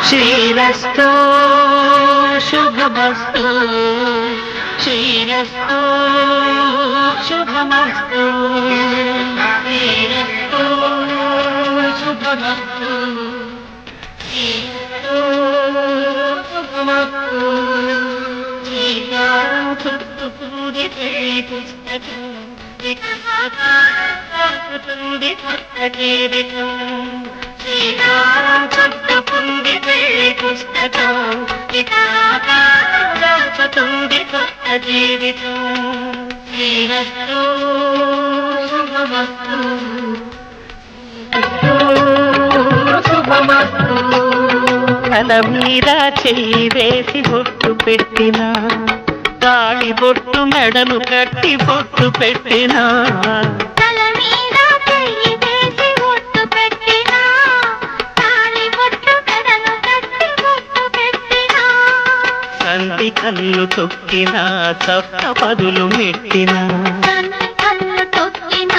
శ్రీరస్తు శుభమస్తు శ్రీరస్తు శుభమస్తు శ్రీరస్తు శుభమస్తు శ్రీరస్తు శుభమస్తు శ్రీరామ చుట్టుకుంది పెళ్లి పుస్తకం శ్రీరామ చుట్టుకుంది పెళ్లి పుస్తకం రాసుతుంది కొత్త జీవితం శ్రీరస్తు శుభమస్తు శుభమస్తు తల మీద చెయ్యి వేసి బొట్టు పెట్టిన తాళి బొట్టు మెడను కట్టి బొట్టు పెట్టిన తల మీద చెయ్యి వేసి బొట్టు పెట్టిన తాళి బొట్టు మెడను కట్టి బొట్టు పెట్టిన సంధి కళ్ళు తొక్కిన సప్త పదులు మెట్టిన కళ్ళు తొక్కిన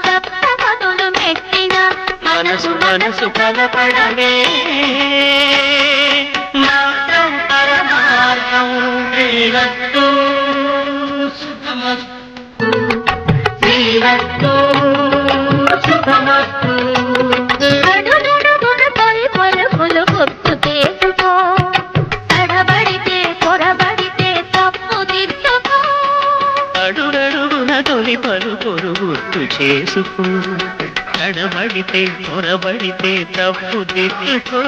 సప్త పదులు మెట్టిన మనసు మనసు కలపడమే మార్గం పరమార్థం శ్రీరస్తు శుభమస్తు శ్రీరస్తు శుభమస్తు పలుకులు గుర్తు చేసుకో తడబడితే పొరబడితే తప్పు దిద్దుకో అడుగడుగున తొలి పలుకులు గుర్తు చేసుకో తడబడితే పొరబడితే తప్పు దిద్దుకో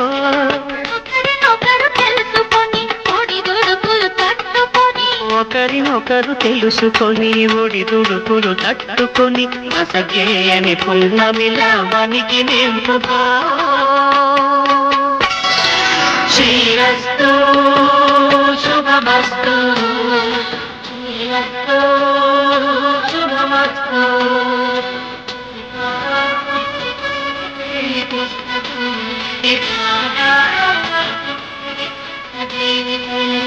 ఒకరినొకరు తెలుసుకొని ఒడిదుడుకులు తట్టుకొని ఒకరినొకరు తెలుసుకొని ఒడిదుడుకులు తట్టుకొని అసగేయని పున్నమిలా వనికి నింపుకో శ్రీరస్తు శుభమస్తు శ్రీరస్తు శుభమస్తు జీవితం